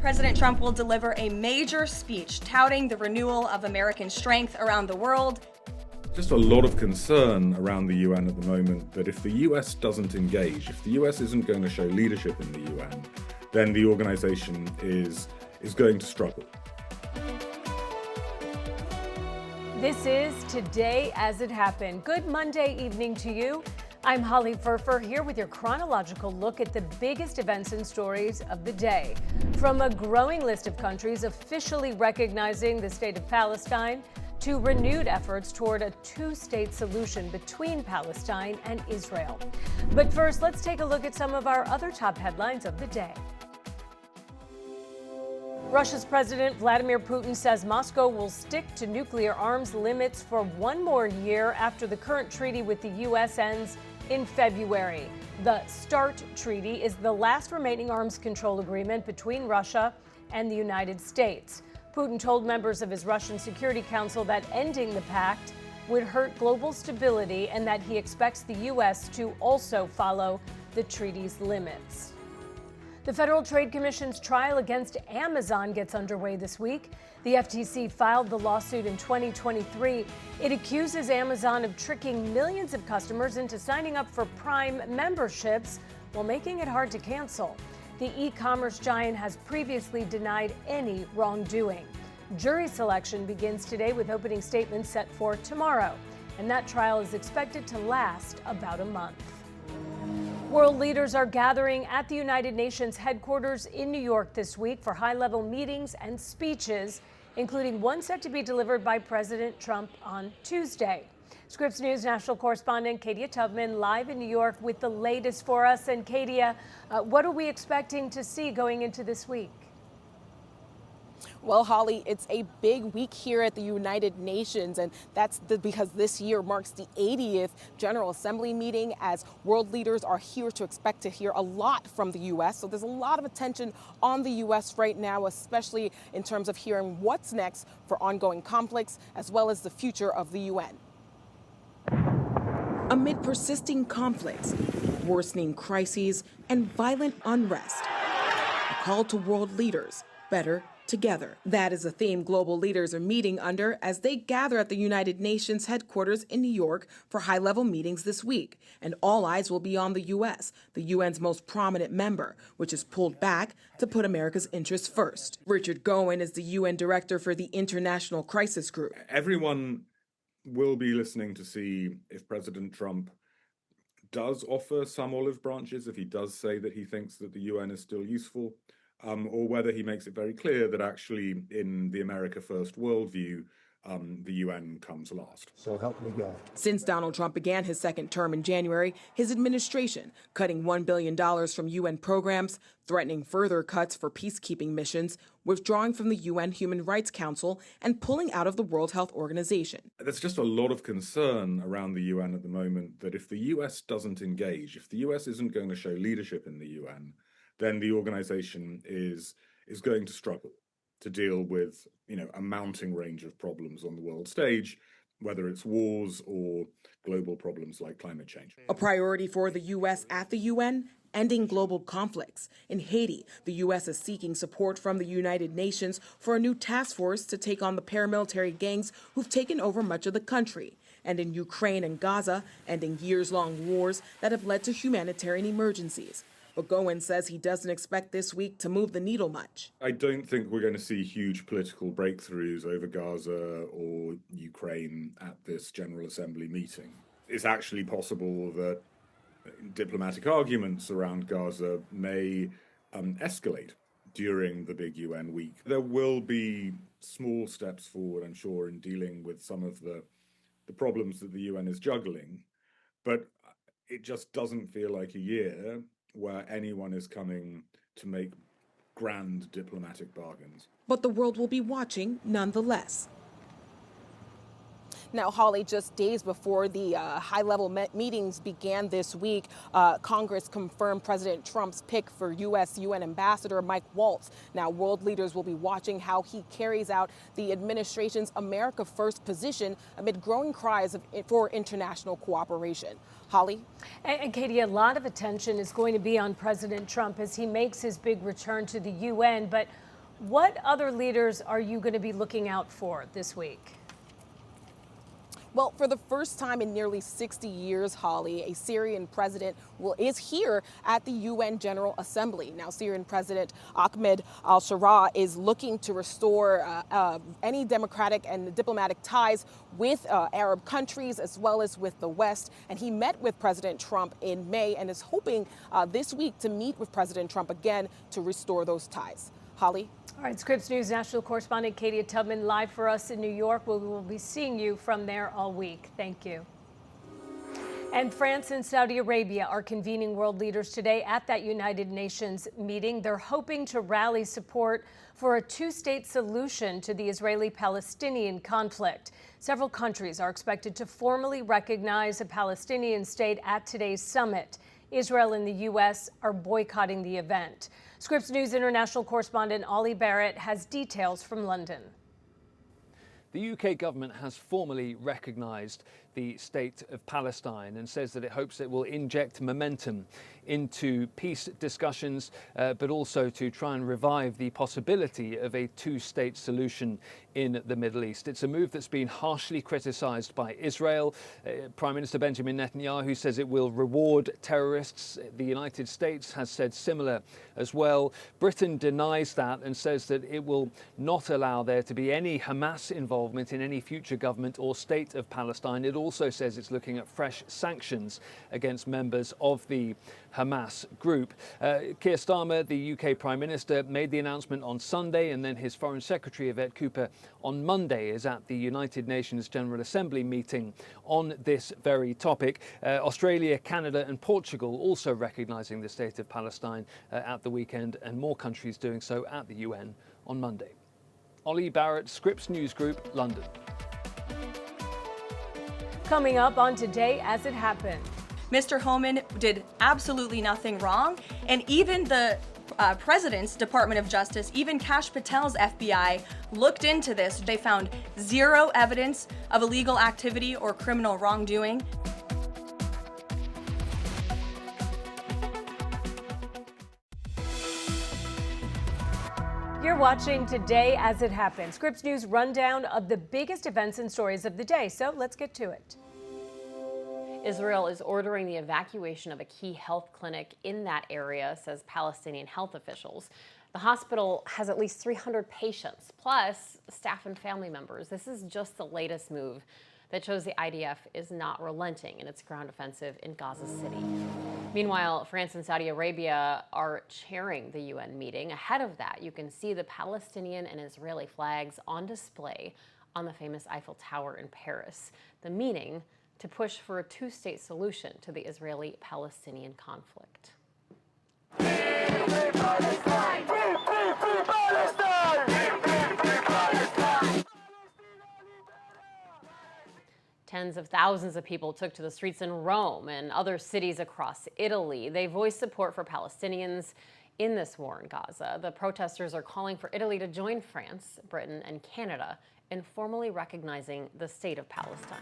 President Trump will deliver a major speech touting the renewal of American strength around the world. Just a lot of concern around the UN at the moment that if the US doesn't engage, if the US isn't going to show leadership in the UN, then the organization is going to struggle. This is Today as It Happened. Good Monday evening to you. I'm Holly Furfer here with your chronological look at the biggest events and stories of the day. From a growing list of countries officially recognizing the state of Palestine to renewed efforts toward a two-state solution between Palestine and Israel. But first, let's take a look at some of our other top headlines of the day. Russia's President Vladimir Putin says Moscow will stick to nuclear arms limits for one more year after the current treaty with the U.S. ends in February. The START treaty is the last remaining arms control agreement between Russia and the United States. Putin told members of his Russian Security Council that ending the pact would hurt global stability and that he expects the U.S. to also follow the treaty's limits. The Federal Trade Commission's trial against Amazon gets underway this week. The FTC filed the lawsuit in 2023. It accuses Amazon of tricking millions of customers into signing up for Prime memberships while making it hard to cancel. The e-commerce giant has previously denied any wrongdoing. Jury selection begins today with opening statements set for tomorrow, and that trial is expected to last about a month. World leaders are gathering at the United Nations headquarters in New York this week for high-level meetings and speeches, including one set to be delivered by President Trump on Tuesday. Scripps News national correspondent Katia Tubman live in New York with the latest for us. And Katia, what are we expecting to see going into this week? Well, Holly, it's a big week here at the United Nations, and that's because this year marks the 80th General Assembly meeting, as world leaders are here to expect to hear a lot from the U.S. So there's a lot of attention on the U.S. right now, especially in terms of hearing what's next for ongoing conflicts, as well as the future of the UN. Amid persisting conflicts, worsening crises, and violent unrest, a call to world leaders, better together. That is a theme global leaders are meeting under as they gather at the United Nations headquarters in New York for high-level meetings this week. And all eyes will be on the U.S., the UN's most prominent member, which has pulled back to put America's interests first. Richard Gowen is the UN director for the International Crisis Group. Everyone will be listening to see if President Trump does offer some olive branches, if he does say that he thinks that the UN is still useful, or whether he makes it very clear that actually in the America First worldview, the UN comes last. So help me God. Since Donald Trump began his second term in January, his administration cutting $1 billion from UN programs, threatening further cuts for peacekeeping missions, withdrawing from the UN Human Rights Council, and pulling out of the World Health Organization. There's just a lot of concern around the UN at the moment that if the US doesn't engage, if the US isn't going to show leadership in the UN, then the organization is going to struggle to deal with, a mounting range of problems on the world stage, whether it's wars or global problems like climate change. A priority for the U.S. at the UN, ending global conflicts. In Haiti, the U.S. is seeking support from the United Nations for a new task force to take on the paramilitary gangs who've taken over much of the country. And in Ukraine and Gaza, ending years-long wars that have led to humanitarian emergencies. But Gowen says he doesn't expect this week to move the needle much. I don't think we're going to see huge political breakthroughs over Gaza or Ukraine at this General Assembly meeting. It's actually possible that diplomatic arguments around Gaza may escalate during the big UN week. There will be small steps forward, I'm sure, in dealing with some of the problems that the UN is juggling, but it just doesn't feel like a year where anyone is coming to make grand diplomatic bargains. But the world will be watching nonetheless. Now, Holly, just days before the high-level meetings began this week, Congress confirmed President Trump's pick for U.S. UN Ambassador Mike Waltz. Now, world leaders will be watching how he carries out the administration's America First position amid growing cries for international cooperation. Holly? And Katie, a lot of attention is going to be on President Trump as he makes his big return to the UN. But What other leaders are you going to be looking out for this week? Well, for the first time in nearly 60 years, Holly, a Syrian president is here at the UN General Assembly. Now, Syrian President Ahmed al-Sharaa is looking to restore any democratic and diplomatic ties with Arab countries as well as with the West. And he met with President Trump in May and is hoping this week to meet with President Trump again to restore those ties. Holly? All right, Scripps News national correspondent Katie Tubman live for us in New York. We will be seeing you from there all week. Thank you. And France and Saudi Arabia are convening world leaders today at that United Nations meeting. They're hoping to rally support for a two-state solution to the Israeli-Palestinian conflict. Several countries are expected to formally recognize a Palestinian state at today's summit. Israel and the U.S. are boycotting the event. Scripps News international correspondent Ollie Barrett has details from London. The UK government has formally recognised the state of Palestine and says that it hopes it will inject momentum into peace discussions, but also to try and revive the possibility of a two-state solution in the Middle East. It's a move that's been harshly criticised by Israel. Prime Minister Benjamin Netanyahu says it will reward terrorists. The United States has said similar as well. Britain denies that and says that it will not allow there to be any Hamas involvement in any future government or state of Palestine. It also says it's looking at fresh sanctions against members of the Hamas group. Keir Starmer, the UK Prime Minister, made the announcement on Sunday, and then his Foreign Secretary Yvette Cooper on Monday is at the United Nations General Assembly meeting on this very topic. Australia, Canada and Portugal also recognising the state of Palestine at the weekend, and more countries doing so at the UN on Monday. Ollie Barrett, Scripps News Group, London. Coming up on Today As It Happened. Mr. Homan did absolutely nothing wrong, and even the President's Department of Justice, even Kash Patel's FBI, looked into this. They found zero evidence of illegal activity or criminal wrongdoing. You're watching Today As It Happened, Scripps News rundown of the biggest events and stories of the day. So let's get to it. Israel is ordering the evacuation of a key health clinic in that area, says Palestinian health officials. The hospital has at least 300 patients, plus staff and family members. This is just the latest move that shows the IDF is not relenting in its ground offensive in Gaza City. Meanwhile, France and Saudi Arabia are chairing the UN meeting. Ahead of that, you can see the Palestinian and Israeli flags on display on the famous Eiffel Tower in Paris. The meaning to push for a two-state solution to the Israeli-Palestinian conflict. Tens of thousands of people took to the streets in Rome and other cities across Italy. They voiced support for Palestinians in this war in Gaza. The protesters are calling for Italy to join France, Britain, and Canada in formally recognizing the state of Palestine.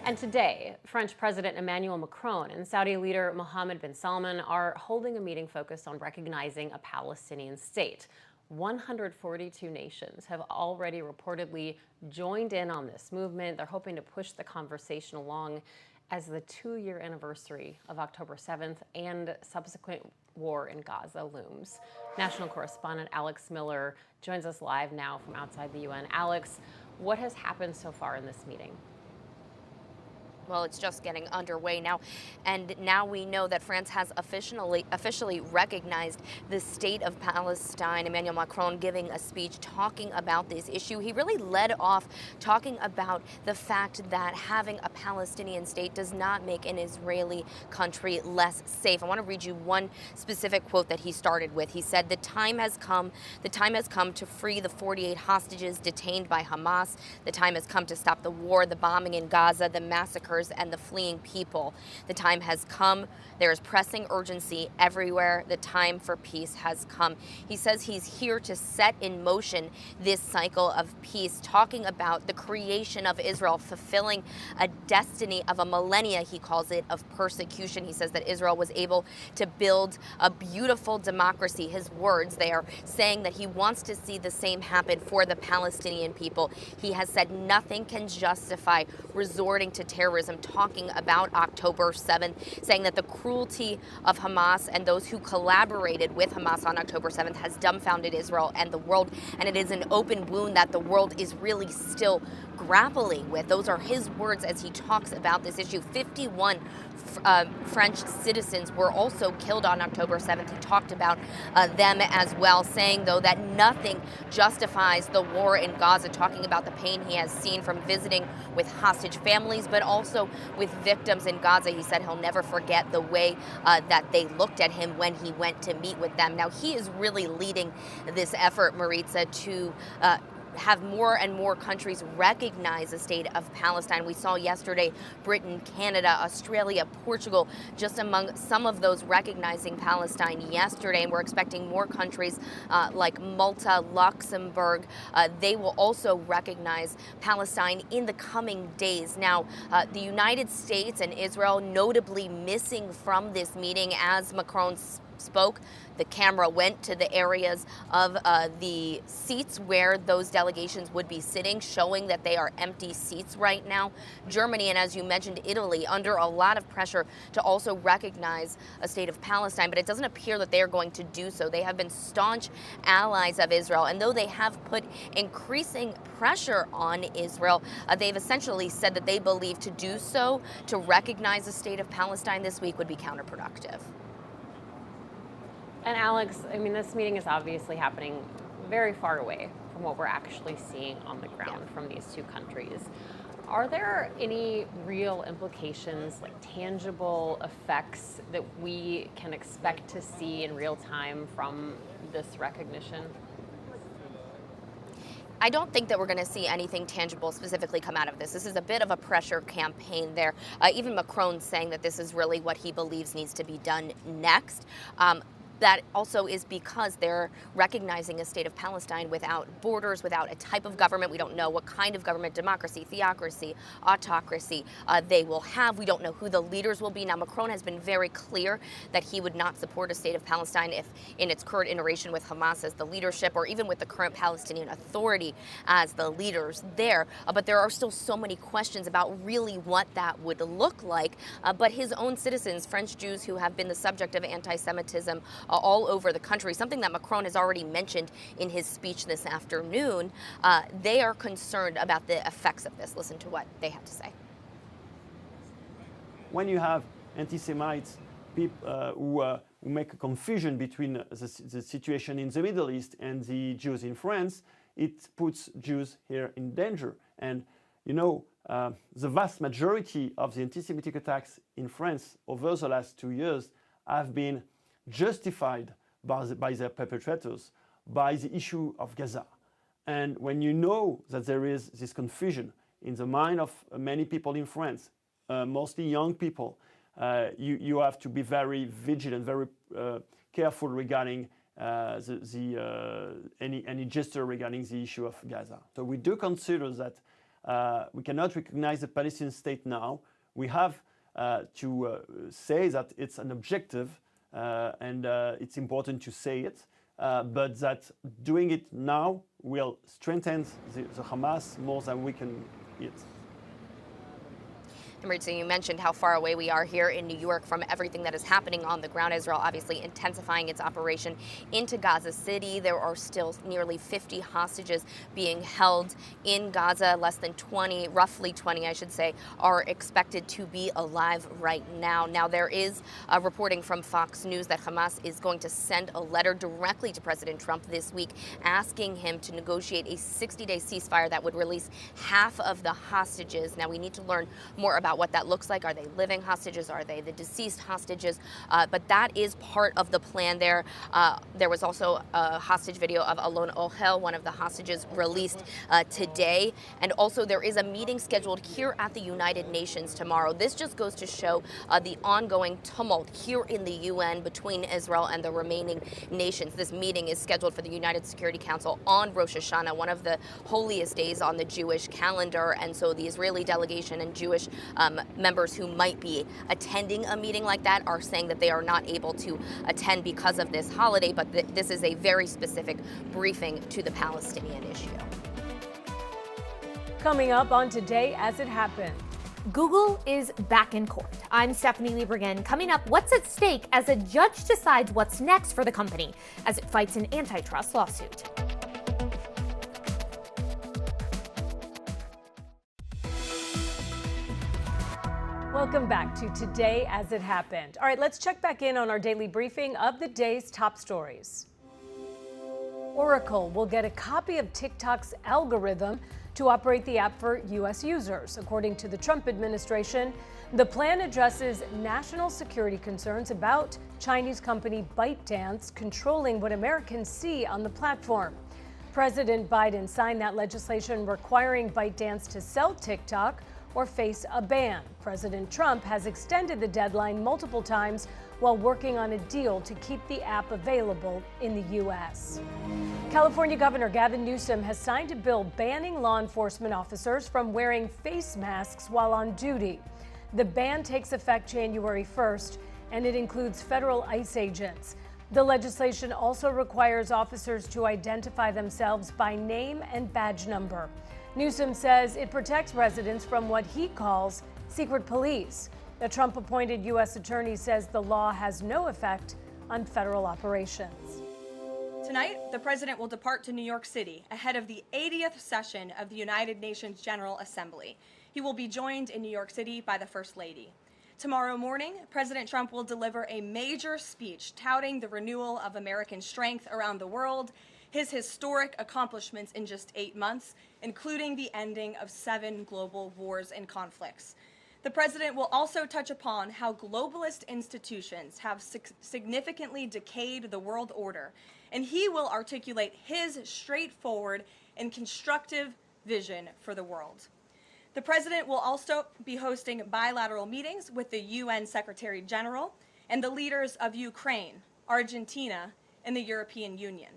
And today, French President Emmanuel Macron and Saudi leader Mohammed bin Salman are holding a meeting focused on recognizing a Palestinian state. 142 nations have already reportedly joined in on this movement. They're hoping to push the conversation along as the 2-year anniversary of October 7th and subsequent war in Gaza looms. National correspondent Alex Miller joins us live now from outside the UN. Alex, what has happened so far in this meeting? Well, it's just getting underway now, and now we know that France has officially recognized the state of Palestine. Emmanuel Macron giving a speech talking about this issue. He really led off talking about the fact that having a Palestinian state does not make an Israeli country less safe. I want to read you one specific quote that he started with. He said, "The time has come to free the 48 hostages detained by Hamas. The time has come to stop the war, the bombing in Gaza, the massacres survivors and the fleeing people. The time has come. There is pressing urgency everywhere. The time for peace has come. He says he's here to set in motion this cycle of peace, talking about the creation of Israel, fulfilling a destiny of a millennia, he calls it, of persecution. He says that Israel was able to build a beautiful democracy. His words there, saying that he wants to see the same happen for the Palestinian people. He has said nothing can justify resorting to terrorism, talking about October 7th, saying that the cruelty of Hamas and those who collaborated with Hamas on October 7th has dumbfounded Israel and the world, and it is an open wound that the world is really still grappling with. Those are his words as he talks about this issue. 51 French citizens were also killed on October 7th. He talked about them as well, saying, though, that nothing justifies the war in Gaza, talking about the pain he has seen from visiting with hostage families, but also with victims in Gaza. He said he'll never forget the way that they looked at him when he went to meet with them. Now, he is really leading this effort, Maritza, to have more and more countries recognize the state of Palestine. We saw yesterday Britain, Canada, Australia, Portugal, just among some of those recognizing Palestine yesterday. And we're expecting more countries like Malta, Luxembourg. They will also recognize Palestine in the coming days. Now, the United States and Israel notably missing from this meeting as Macron spoke. The camera went to the areas of the seats where those delegations would be sitting, showing that they are empty seats right now. Germany and, as you mentioned, Italy under a lot of pressure to also recognize a state of Palestine, but it doesn't appear that they are going to do so. They have been staunch allies of Israel, and though they have put increasing pressure on Israel, they've essentially said that they believe to do so, to recognize the state of Palestine this week, would be counterproductive. And Alex, I mean, this meeting is obviously happening very far away from what we're actually seeing on the ground from these two countries. Are there any real implications, like tangible effects, that we can expect to see in real time from this recognition? I don't think that we're going to see anything tangible specifically come out of this. This is a bit of a pressure campaign there. Even Macron saying that this is really what he believes needs to be done next. That also is because they're recognizing a state of Palestine without borders, without a type of government. We don't know what kind of government, democracy, theocracy, autocracy they will have. We don't know who the leaders will be. Now, Macron has been very clear that he would not support a state of Palestine if in its current iteration with Hamas as the leadership, or even with the current Palestinian Authority as the leaders there. But there are still so many questions about really what that would look like. But his own citizens, French Jews who have been the subject of anti-Semitism all over the country, something that Macron has already mentioned in his speech this afternoon. They are concerned about the effects of this. Listen to what they have to say. When you have anti-Semites, people who make a confusion between the situation in the Middle East and the Jews in France, it puts Jews here in danger. And you know, the vast majority of the anti-Semitic attacks in France over the last 2 years have been justified by their perpetrators by the issue of Gaza. And when you know that there is this confusion in the mind of many people in France, mostly young people, you have to be very vigilant, very careful regarding any gesture regarding the issue of Gaza. So we do consider that we cannot recognize the Palestinian state now. We have to say that it's an objective, and it's important to say it, but that doing it now will strengthen the Hamas more than we can it. Maritza, you mentioned how far away we are here in New York from everything that is happening on the ground. Israel obviously intensifying its operation into Gaza City. There are still nearly 50 hostages being held in Gaza. Less than 20, roughly 20, I should say, are expected to be alive right now. Now, there is reporting from Fox News that Hamas is going to send a letter directly to President Trump this week asking him to negotiate a 60-day ceasefire that would release half of the hostages. Now, we need to learn more about about what that looks like. Are they living hostages? Are they the deceased hostages? But that is part of the plan there. There was also a hostage video of Alon Ohel, one of the hostages, released today. And also there is a meeting scheduled here at the United Nations tomorrow. This just goes to show the ongoing tumult here in the UN between Israel and the remaining nations. This meeting is scheduled for the United Security Council on Rosh Hashanah, one of the holiest days on the Jewish calendar. And so the Israeli delegation and Jewish members who might be attending a meeting like that are saying that they are not able to attend because of this holiday, but this is a very specific briefing to the Palestinian issue. Coming up on Today as It Happened. Google is back in court. I'm Stephanie Liebergen. Coming up, what's at stake as a judge decides what's next for the company as it fights an antitrust lawsuit. Welcome back to Today as It Happened. All right, let's check back in on our daily briefing of the day's top stories. Oracle will get a copy of TikTok's algorithm to operate the app for U.S. users. According to the Trump administration, the plan addresses national security concerns about Chinese company ByteDance controlling what Americans see on the platform. President Biden signed that legislation requiring ByteDance to sell TikTok or face a ban. President Trump has extended the deadline multiple times while working on a deal to keep the app available in the U.S. California Governor Gavin Newsom has signed a bill banning law enforcement officers from wearing face masks while on duty. The ban takes effect January 1st, and it includes federal ICE agents. The legislation also requires officers to identify themselves by name and badge number. Newsom says it protects residents from what he calls secret police. The Trump-appointed U.S. attorney says the law has no effect on federal operations. Tonight, the president will depart to New York City ahead of the 80th session of the United Nations General Assembly. He will be joined in New York City by the First Lady. Tomorrow morning, President Trump will deliver a major speech touting the renewal of American strength around the world, his historic accomplishments in just 8 months, including the ending of 7 global wars and conflicts. The president will also touch upon how globalist institutions have significantly decayed the world order, and he will articulate his straightforward and constructive vision for the world. The president will also be hosting bilateral meetings with the UN Secretary General and the leaders of Ukraine, Argentina, and the European Union.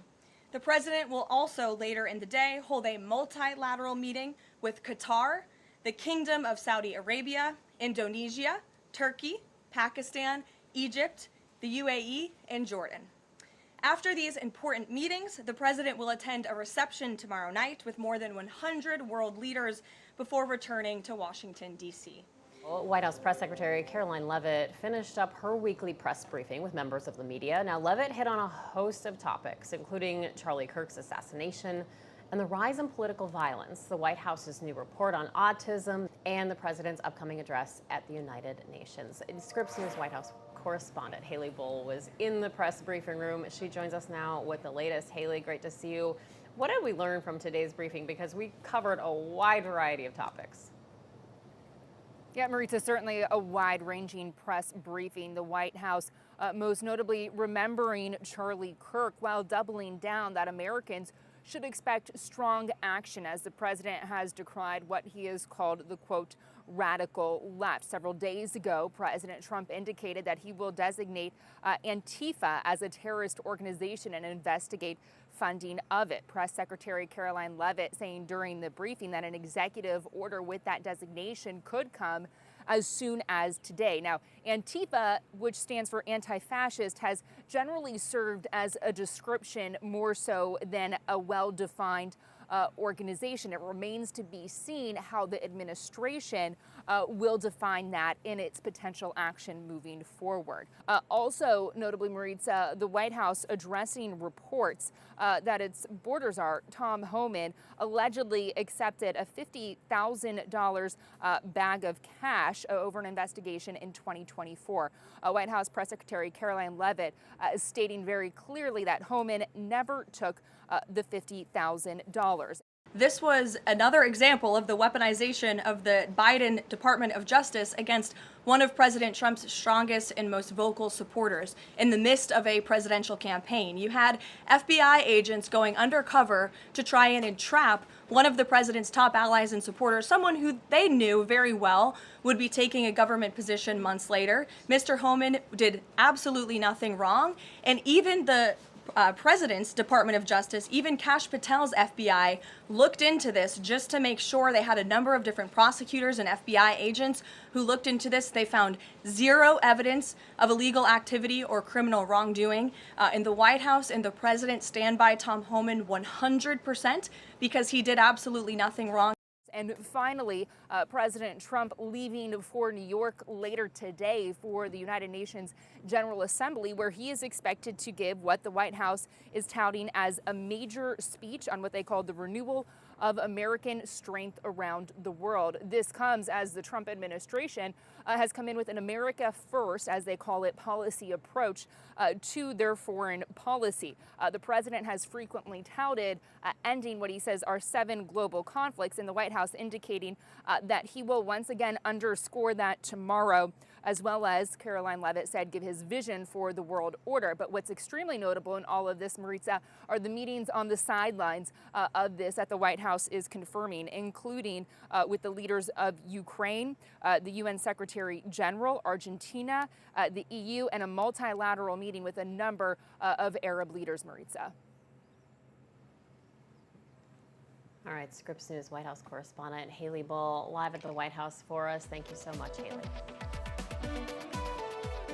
The president will also later in the day hold a multilateral meeting with Qatar, the Kingdom of Saudi Arabia, Indonesia, Turkey, Pakistan, Egypt, the UAE, and Jordan. After these important meetings, the president will attend a reception tomorrow night with more than 100 world leaders before returning to Washington, D.C. White House Press Secretary Caroline Leavitt finished up her weekly press briefing with members of the media. Now, Leavitt hit on a host of topics, including Charlie Kirk's assassination and the rise in political violence, the White House's new report on autism, and the president's upcoming address at the United Nations. Scripps News White House correspondent Haley Bull was in the press briefing room. She joins us now with the latest. Haley, great to see you. What did we learn from today's briefing? Because we covered a wide variety of topics. Yeah, Maritza, certainly a wide-ranging press briefing. The White House most notably remembering Charlie Kirk while doubling down that Americans should expect strong action as the president has decried what he has called the, quote, radical left. Several days ago, President Trump indicated that he will designate Antifa as a terrorist organization and investigate funding of it. Press Secretary Caroline Leavitt saying during the briefing that an executive order with that designation could come as soon as today. Now, Antifa, which stands for anti-fascist, has generally served as a description more so than a well-defined organization. It remains to be seen how the administration will define that in its potential action moving forward. Also, notably, Maritza, the White House addressing reports that its border czar, Tom Homan, allegedly accepted a $50,000 bag of cash over an investigation in 2024. White House Press Secretary Caroline Leavitt is stating very clearly that Homan never took the $50,000. This was another example of the weaponization of the Biden Department of Justice against one of President Trump's strongest and most vocal supporters in the midst of a presidential campaign. You had FBI agents going undercover to try and entrap one of the president's top allies and supporters, someone who they knew very well would be taking a government position months later. Mr. Homan did absolutely nothing wrong, and even the President's Department of Justice, even Kash Patel's FBI, looked into this just to make sure. They had a number of different prosecutors and FBI agents who looked into this. They found zero evidence of illegal activity or criminal wrongdoing in the White House, and the president stand by Tom Homan 100% because he did absolutely nothing wrong. And finally, President Trump leaving for New York later today for the United Nations General Assembly, where he is expected to give what the White House is touting as a major speech on what they call the renewal of American strength around the world. This comes as the Trump administration has come in with an America First, as they call it, policy approach to their foreign policy. The president has frequently touted ending what he says are 7 global conflicts, in the White House indicating that he will once again underscore that tomorrow, as well as, Caroline Leavitt said, give his vision for the world order. But what's extremely notable in all of this, Maritza, are the meetings on the sidelines of this that the White House is confirming, including with the leaders of Ukraine, the UN Secretary General, Argentina, the EU, and a multilateral meeting with a number of Arab leaders, Maritza. All right, Scripps News White House correspondent Haley Bull live at the White House for us. Thank you so much, Haley.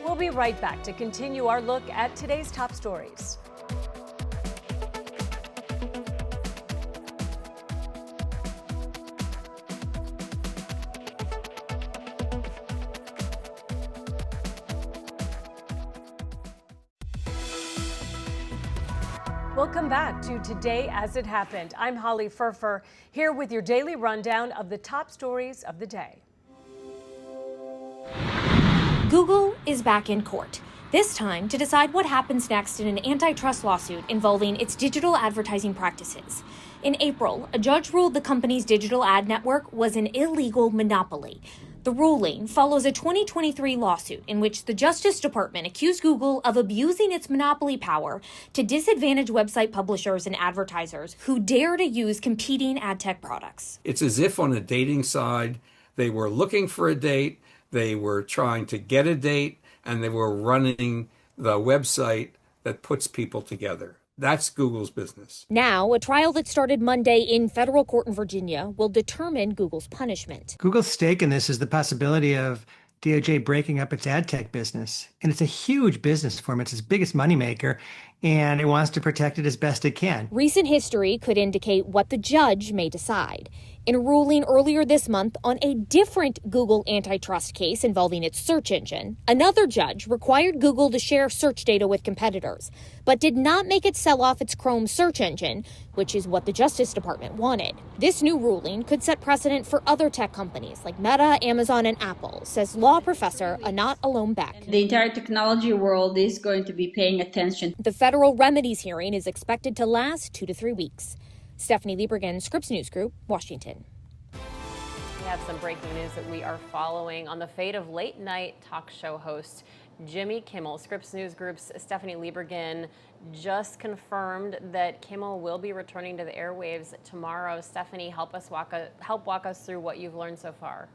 We'll be right back to continue our look at today's top stories. Welcome back to Today As It Happened. I'm Holly Furfer, here with your daily rundown of the top stories of the day. Google is back in court, this time to decide what happens next in an antitrust lawsuit involving its digital advertising practices. In April, a judge ruled the company's digital ad network was an illegal monopoly. The ruling follows a 2023 lawsuit in which the Justice Department accused Google of abusing its monopoly power to disadvantage website publishers and advertisers who dare to use competing ad tech products. It's as if on a dating side, they were looking for a date, they were trying to get a date, and they were running the website that puts people together. That's Google's business. Now, a trial that started Monday in federal court in Virginia will determine Google's punishment. Google's stake in this is the possibility of DOJ breaking up its ad tech business. And it's a huge business for them. It's its biggest moneymaker, and it wants to protect it as best it can. Recent history could indicate what the judge may decide. In a ruling earlier this month on a different Google antitrust case involving its search engine, another judge required Google to share search data with competitors, but did not make it sell off its Chrome search engine, which is what the Justice Department wanted. This new ruling could set precedent for other tech companies like Meta, Amazon, and Apple, says law professor Anat Alom-Beck. The entire technology world is going to be paying attention. The federal remedies hearing is expected to last 2 to 3 weeks. Stephanie Liebergen, Scripps News Group, Washington. We have some breaking news that we are following on the fate of late-night talk show host Jimmy Kimmel. Scripps News Group's Stephanie Liebergen just confirmed that Kimmel will be returning to the airwaves tomorrow. Stephanie, help walk us through what you've learned so far.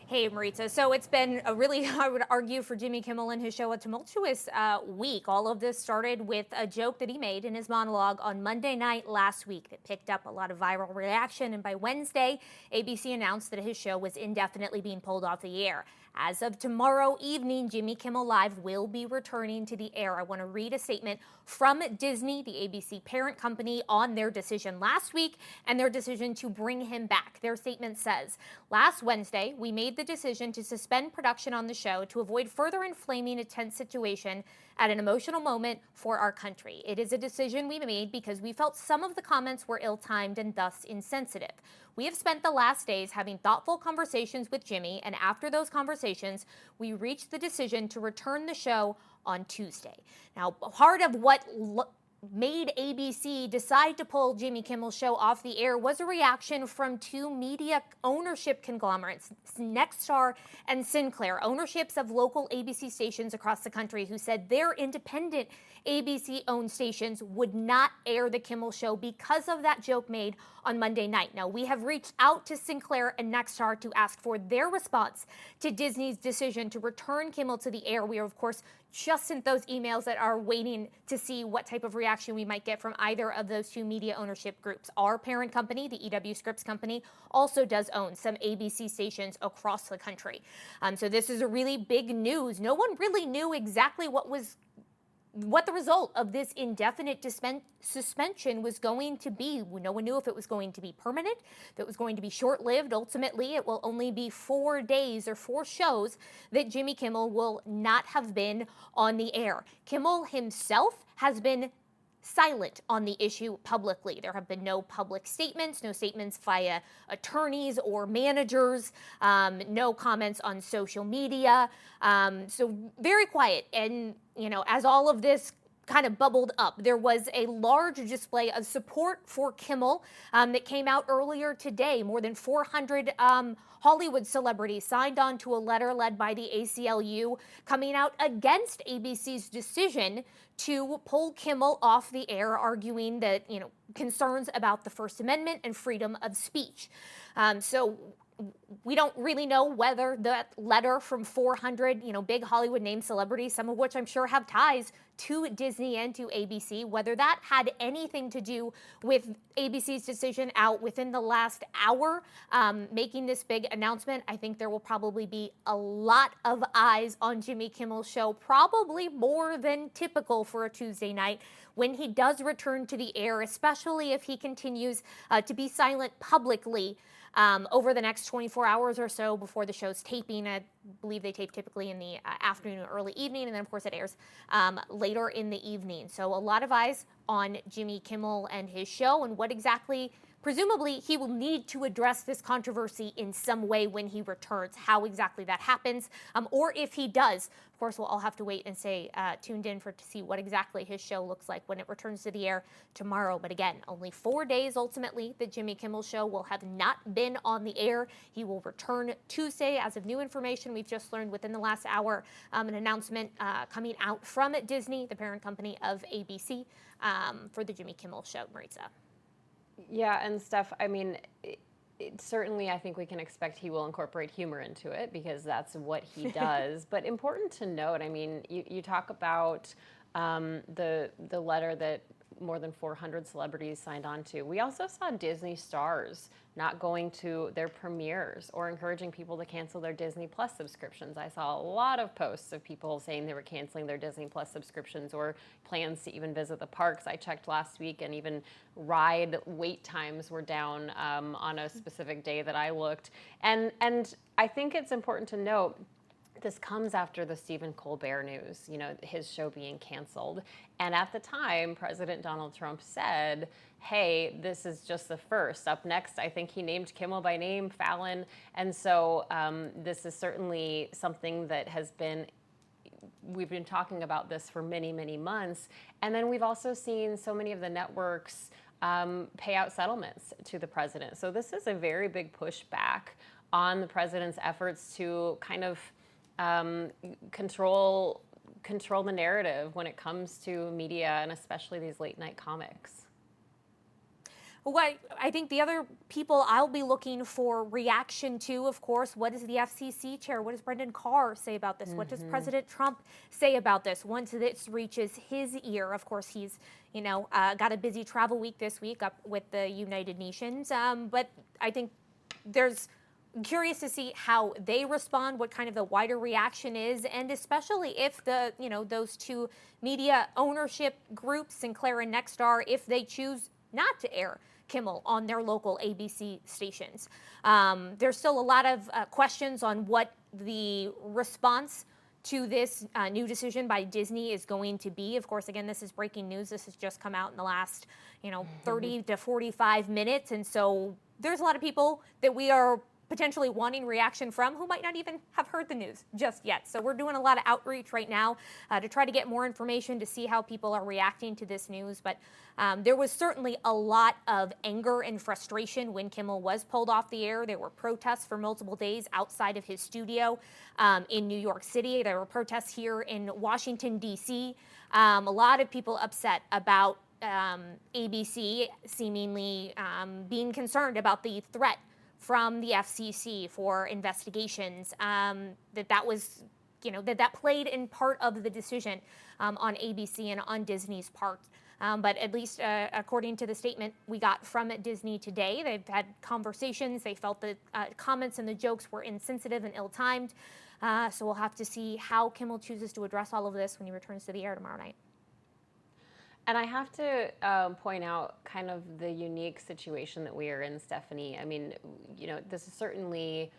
Hey, Maritza. So it's been a really, I would argue, for Jimmy Kimmel and his show, a tumultuous week. All of this started with a joke that he made in his monologue on Monday night last week that picked up a lot of viral reaction. And by Wednesday, ABC announced that his show was indefinitely being pulled off the air. As of tomorrow evening, Jimmy Kimmel Live will be returning to the air. I want to read a statement from Disney, the ABC parent company, on their decision last week and their decision to bring him back. Their statement says, last Wednesday, we made the decision to suspend production on the show to avoid further inflaming a tense situation at an emotional moment for our country. It is a decision we made because we felt some of the comments were ill-timed and thus insensitive. We have spent the last days having thoughtful conversations with Jimmy, and after those conversations, we reached the decision to return the show on Tuesday. Now, part of what made ABC decide to pull Jimmy Kimmel's show off the air was a reaction from two media ownership conglomerates, Nexstar and Sinclair, ownerships of local ABC stations across the country, who said their independent ABC-owned stations would not air the Kimmel show because of that joke made on Monday night. Now, we have reached out to Sinclair and Nexstar to ask for their response to Disney's decision to return Kimmel to the air. We are, of course, just sent those emails that are waiting to see what type of reaction we might get from either of those two media ownership groups. Our parent company, the EW Scripps company, also does own some ABC stations across the country. So this is a really big news. No one really knew exactly what the result of this indefinite suspension was going to be. No one knew if it was going to be permanent, if it was going to be short-lived. Ultimately, it will only be 4 days or 4 shows that Jimmy Kimmel will not have been on the air. Kimmel himself has been silent on the issue publicly. There have been no public statements, no statements via attorneys or managers, no comments on social media. So very quiet. And, as all of this kind of bubbled up, there was a large display of support for Kimmel that came out earlier today. More than 400 Hollywood celebrities signed on to a letter led by the ACLU coming out against ABC's decision to pull Kimmel off the air, arguing that, concerns about the First Amendment and freedom of speech. So we don't really know whether that letter from 400, big Hollywood name celebrities, some of which I'm sure have ties to Disney and to ABC, whether that had anything to do with ABC's decision out within the last hour, making this big announcement. I think there will probably be a lot of eyes on Jimmy Kimmel's show, probably more than typical for a Tuesday night when he does return to the air, especially if he continues to be silent publicly over the next 24 hours or so before the show's taping. I believe they tape typically in the afternoon or early evening, and then, of course, it airs later in the evening. So a lot of eyes on Jimmy Kimmel and his show and what exactly, presumably, he will need to address this controversy in some way when he returns, how exactly that happens, or if he does. Of course, we'll all have to wait and stay tuned in to see what exactly his show looks like when it returns to the air tomorrow. But again, only 4 days ultimately that Jimmy Kimmel's show will have not been on the air. He will return Tuesday. As of new information we've just learned within the last hour, an announcement coming out from Disney, the parent company of ABC, for the Jimmy Kimmel show. Maritza. Yeah, and Steph, I mean, certainly I think we can expect he will incorporate humor into it because that's what he does. But important to note, I mean, you talk about the letter that more than 400 celebrities signed on to. We also saw Disney stars not going to their premieres or encouraging people to cancel their Disney Plus subscriptions. I saw a lot of posts of people saying they were canceling their Disney Plus subscriptions or plans to even visit the parks. I checked last week, and even ride wait times were down on a specific day that I looked. And I think it's important to note, this comes after the Stephen Colbert news, his show being canceled. And at the time, President Donald Trump said, hey, this is just the first. Up next, I think he named Kimmel by name, Fallon. And so this is certainly something that we've been talking about this for many, many months. And then we've also seen so many of the networks pay out settlements to the president. So this is a very big pushback on the president's efforts to kind of control the narrative when it comes to media, and especially these late night comics. Well, I think the other people I'll be looking for reaction to, of course, what does the FCC chair, what does Brendan Carr say about this? What does President Trump say about this once this reaches his ear? Of course, he's, got a busy travel week this week up with the United Nations. But I think I'm curious to see how they respond, what kind of the wider reaction is, and especially if those two media ownership groups, Sinclair and Nexstar, if they choose not to air Kimmel on their local ABC stations. There's still a lot of questions on what the response to this new decision by Disney is going to be. Of course, again, this is breaking news. This has just come out in the last, 30 to 45 minutes. And so there's a lot of people that we are potentially wanting reaction from who might not even have heard the news just yet. So we're doing a lot of outreach right now to try to get more information to see how people are reacting to this news. But there was certainly a lot of anger and frustration when Kimmel was pulled off the air. There were protests for multiple days outside of his studio in New York City. There were protests here in Washington, D.C. A lot of people upset about ABC seemingly being concerned about the threat from the FCC for investigations, that was, that played in part of the decision on ABC and on Disney's part. But at least according to the statement we got from Disney today, they've had conversations. They felt the comments and the jokes were insensitive and ill-timed. So we'll have to see how Kimmel chooses to address all of this when he returns to the air tomorrow night. And I have to point out kind of the unique situation that we are in, Stephanie. I mean, this is certainly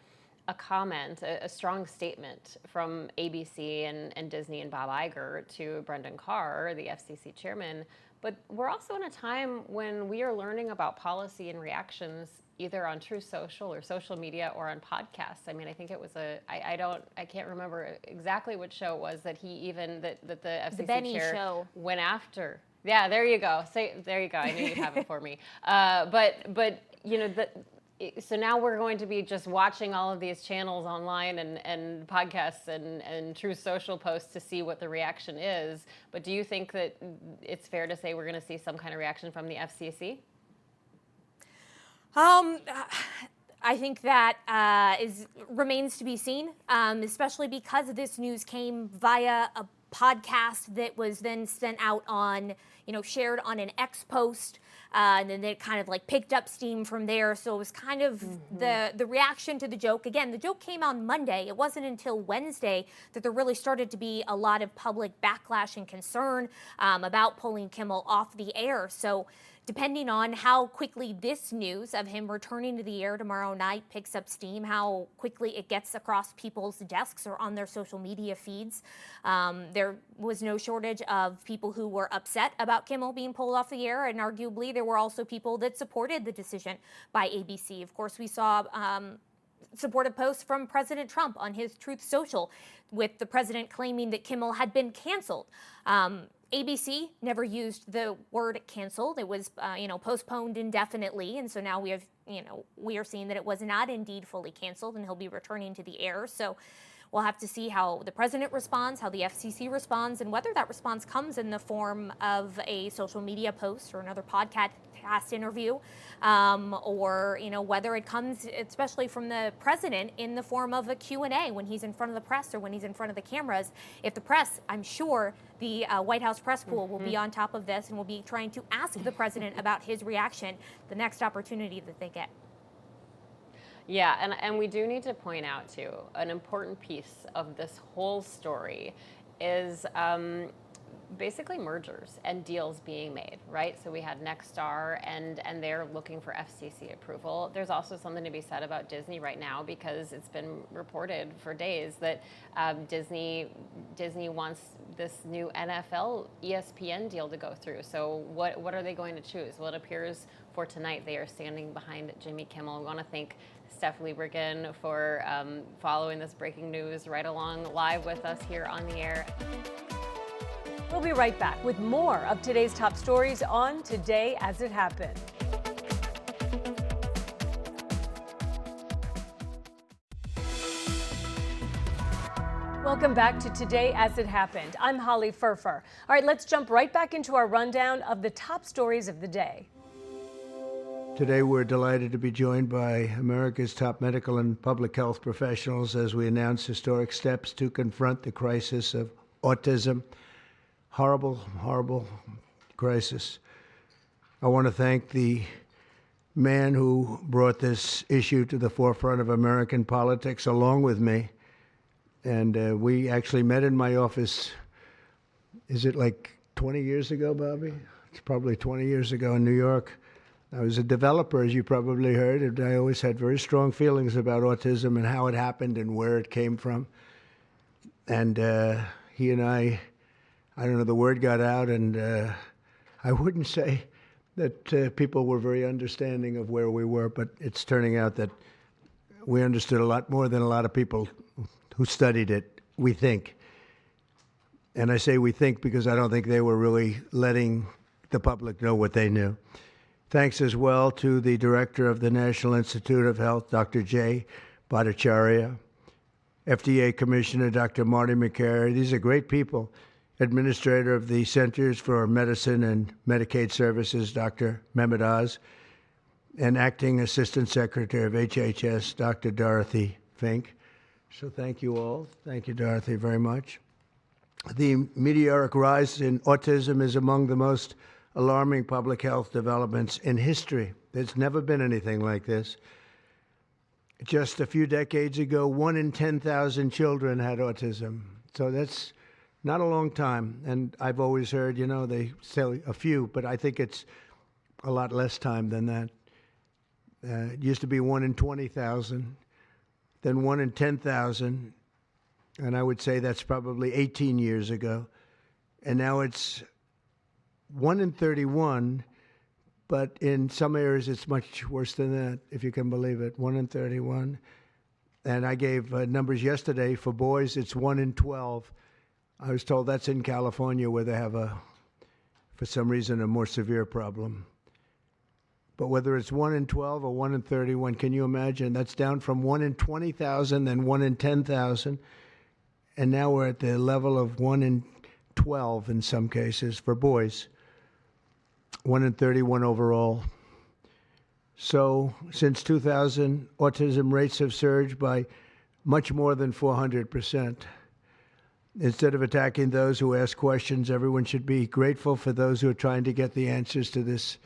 a comment, a strong statement from ABC and Disney and Bob Iger to Brendan Carr, the FCC chairman. But we're also in a time when we are learning about policy and reactions either on Truth Social or social media or on podcasts. I mean, I think it was I can't remember exactly which show it was that the FCC the Benny chair show went after. Yeah, there you go. There you go. I knew you'd have it for me. But so now we're going to be just watching all of these channels online and podcasts and Truth Social posts to see what the reaction is. But do you think that it's fair to say we're going to see some kind of reaction from the FCC? I think that remains to be seen, especially because this news came via a podcast that was then sent out on, shared on an X post, and then it kind of like picked up steam from there. So it was kind of the reaction to the joke. Again, the joke came on Monday. It wasn't until Wednesday that there really started to be a lot of public backlash and concern about pulling Kimmel off the air. So depending on how quickly this news of him returning to the air tomorrow night picks up steam, how quickly it gets across people's desks or on their social media feeds. There was no shortage of people who were upset about Kimmel being pulled off the air, and arguably there were also people that supported the decision by ABC. Of course, we saw supportive posts from President Trump on his Truth Social, with the president claiming that Kimmel had been canceled. ABC never used the word canceled. It was, postponed indefinitely. And so now we are seeing that it was not indeed fully canceled, and he'll be returning to the air. So we'll have to see how the president responds, how the FCC responds, and whether that response comes in the form of a social media post or another podcast interview, or whether it comes, especially from the president, in the form of a Q&A when he's in front of the press or when he's in front of the cameras. If the press, I'm sure the White House press pool will be on top of this and will be trying to ask the president about his reaction the next opportunity that they get. Yeah, and we do need to point out, too, an important piece of this whole story is basically mergers and deals being made, right? So we had Nexstar, and they're looking for FCC approval. There's also something to be said about Disney right now, because it's been reported for days that Disney wants this new NFL ESPN deal to go through. So what are they going to choose? Well, it appears for tonight they are standing behind Jimmy Kimmel. We want to thank Steph Liebergen for following this breaking news right along live with us here on the air. We'll be right back with more of today's top stories on Today As It Happened. Welcome back to Today As It Happened. I'm Holly Furfer. All right, let's jump right back into our rundown of the top stories of the day. Today, we're delighted to be joined by America's top medical and public health professionals as we announce historic steps to confront the crisis of autism. Horrible, horrible crisis. I want to thank the man who brought this issue to the forefront of American politics along with me. And we actually met in my office, is it like 20 years ago, Bobby? It's probably 20 years ago in New York. I was a developer, as you probably heard, and I always had very strong feelings about autism and how it happened and where it came from. And he and I don't know, the word got out, and I wouldn't say that people were very understanding of where we were, but it's turning out that we understood a lot more than a lot of people who studied it, we think. And I say we think because I don't think they were really letting the public know what they knew. Thanks as well to the director of the National Institute of Health, Dr. Jay Bhattacharya, FDA Commissioner Dr. Marty McCary. These are great people. Administrator of the Centers for Medicine and Medicaid Services, Dr. Mehmet Oz, and Acting Assistant Secretary of HHS, Dr. Dorothy Fink. So thank you all. Thank you, Dorothy, very much. The meteoric rise in autism is among the most alarming public health developments in history. There's never been anything like this. Just a few decades ago, 1 in 10,000 children had autism. So that's not a long time. And I've always heard, they say a few, but I think it's a lot less time than that. It used to be 1 in 20,000, then 1 in 10,000. And I would say that's probably 18 years ago. And now it's 1 in 31, but in some areas it's much worse than that, if you can believe it, 1 in 31. And I gave numbers yesterday. For boys, it's 1 in 12. I was told that's in California where they have for some reason, a more severe problem. But whether it's 1 in 12 or 1 in 31, can you imagine? That's down from 1 in 20,000, then 1 in 10,000. And now we're at the level of 1 in 12 in some cases for boys, 1 in 31 overall. So since 2000, autism rates have surged by much more than 400%. Instead of attacking those who ask questions, everyone should be grateful for those who are trying to get the answers to this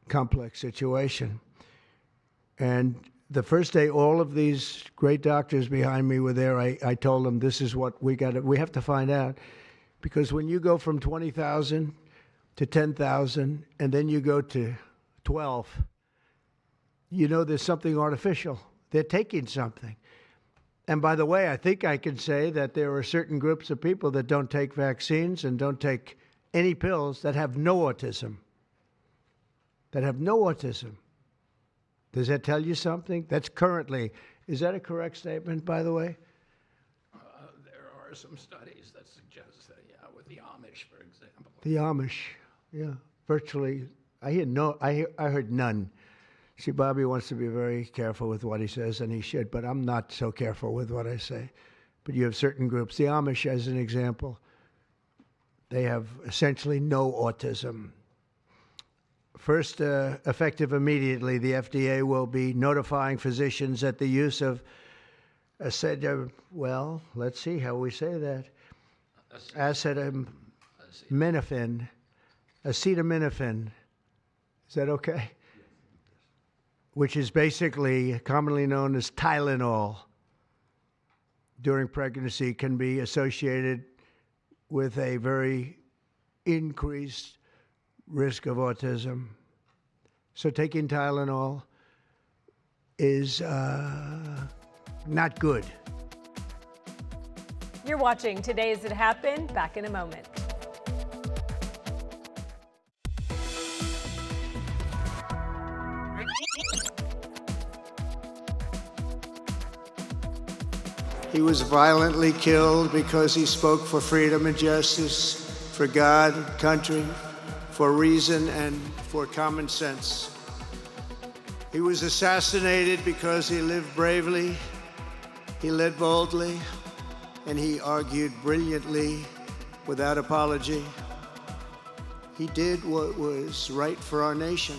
complex situation. And the first day all of these great doctors behind me were there, I told them this is what we have to find out. Because when you go from 20,000 to 10,000 and then you go to 12, there's something artificial. They're taking something. And by the way, I think I can say that there are certain groups of people that don't take vaccines and don't take any pills that have no autism. Does that tell you something? That's currently, is that a correct statement, by the way? There are some studies that suggest that, with the Amish, for example. The Amish, yeah, virtually. I heard none. See, Bobby wants to be very careful with what he says, and he should, but I'm not so careful with what I say. But you have certain groups. The Amish, as an example, they have essentially no autism. First, effective immediately, the FDA will be notifying physicians that the use of let's see how we say that. Acetaminophen. Is that okay? Which is basically commonly known as Tylenol during pregnancy, can be associated with a very increased risk of autism. So taking Tylenol is not good. You're watching Today's It Happened. Back in a moment. He was violently killed because he spoke for freedom and justice, for God, country, for reason, and for common sense. He was assassinated because he lived bravely, he led boldly, and he argued brilliantly without apology. He did what was right for our nation.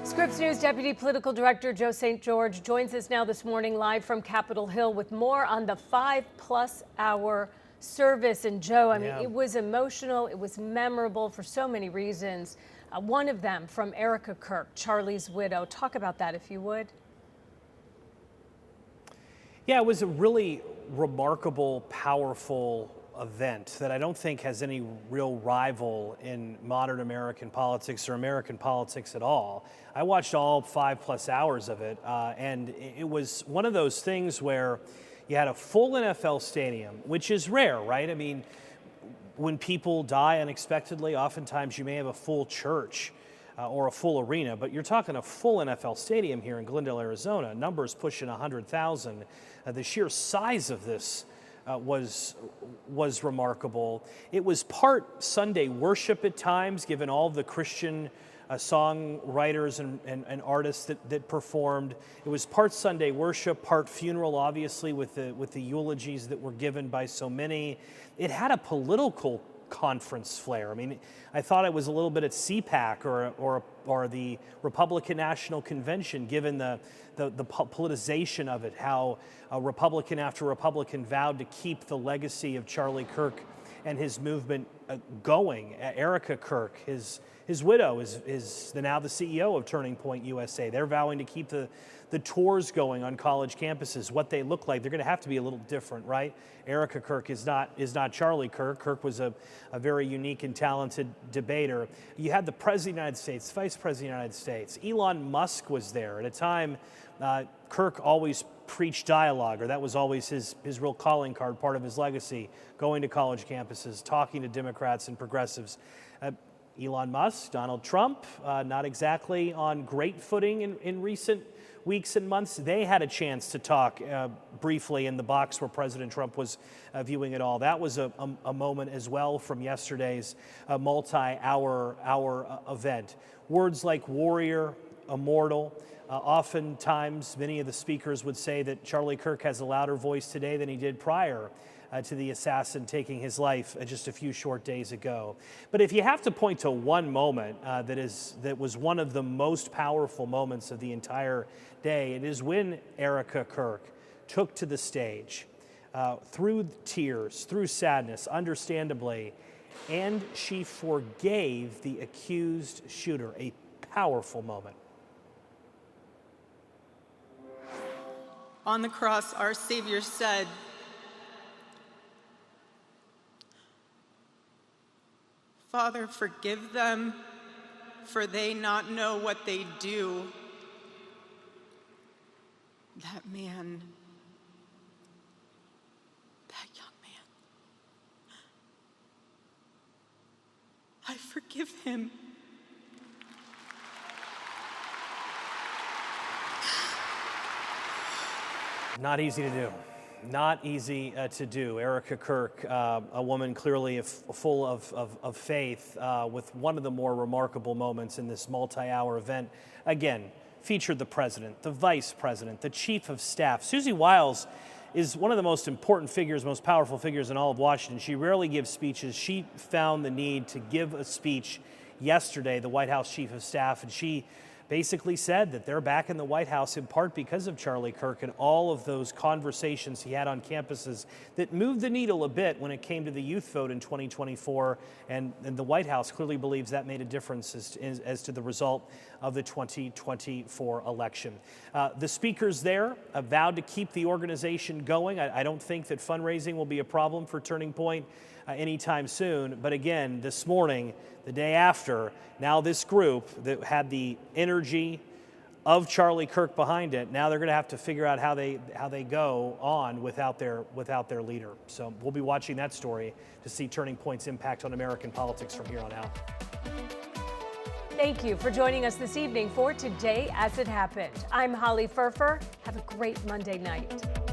Scripps News Deputy Political Director Joe St. George joins us now this morning live from Capitol Hill with more on the 5+ hour service. And Joe, I mean, it was emotional, it was memorable for so many reasons. One of them from Erica Kirk, Charlie's widow. Talk about that, if you would. Yeah, it was a really remarkable, powerful event that I don't think has any real rival in modern American politics or American politics at all. I watched all 5+ hours of it, and it was one of those things where you had a full NFL stadium, which is rare, right? I mean, when people die unexpectedly, oftentimes you may have a full church. or a full arena, but you're talking a full NFL stadium here in Glendale, Arizona, numbers pushing 100,000. The sheer size of this was remarkable. It was part Sunday worship at times, given all the Christian songwriters and artists that performed. It was part Sunday worship, part funeral, obviously, with the eulogies that were given by so many. It had a political conference flair. I mean, I thought it was a little bit at CPAC or the Republican National Convention, given the politicization of it, how Republican after Republican vowed to keep the legacy of Charlie Kirk and his movement going. Erica Kirk, his widow, is now the CEO of Turning Point USA. They're vowing to keep the tours going on college campuses. What they look like, they're going to have to be a little different, right? Erica Kirk is not Charlie Kirk. Kirk was a very unique and talented debater. You had the President of the United States, Vice President of the United States. Elon Musk was there at a time. Kirk always preached dialogue, or that was always his real calling card, part of his legacy, going to college campuses, talking to Democrats and progressives. Elon Musk, Donald Trump, not exactly on great footing in recent weeks and months. They had a chance to talk briefly in the box where President Trump was viewing it all. That was a moment as well from yesterday's multi-hour event. Words like warrior, immortal. Oftentimes, many of the speakers would say that Charlie Kirk has a louder voice today than he did prior to the assassin taking his life just a few short days ago. But if you have to point to one moment that was one of the most powerful moments of the entire day, it is when Erica Kirk took to the stage through tears, through sadness, understandably, and she forgave the accused shooter. A powerful moment. On the cross, our Savior said, "Father, forgive them, for they not know what they do." That man, that young man, I forgive him. Not easy to do. Not easy to do. Erica Kirk, a woman clearly full of faith, with one of the more remarkable moments in this multi-hour event. Again, featured the president, the vice president, the chief of staff. Susie Wiles is one of the most important figures, most powerful figures in all of Washington. She rarely gives speeches. She found the need to give a speech yesterday, the White House chief of staff, and she basically said that they're back in the White House in part because of Charlie Kirk and all of those conversations he had on campuses that moved the needle a bit when it came to the youth vote in 2024. And the White House clearly believes that made a difference as to the result of the 2024 election. The speakers there vowed to keep the organization going. I don't think that fundraising will be a problem for Turning Point anytime soon. But again, this morning, the day after, now this group that had the energy of Charlie Kirk behind it, now they're going to have to figure out how they go on without their leader. So we'll be watching that story to see Turning Point's impact on American politics from here on out. Thank you for joining us this evening for Today As It Happened. I'm Holly Furfer. Have a great Monday night.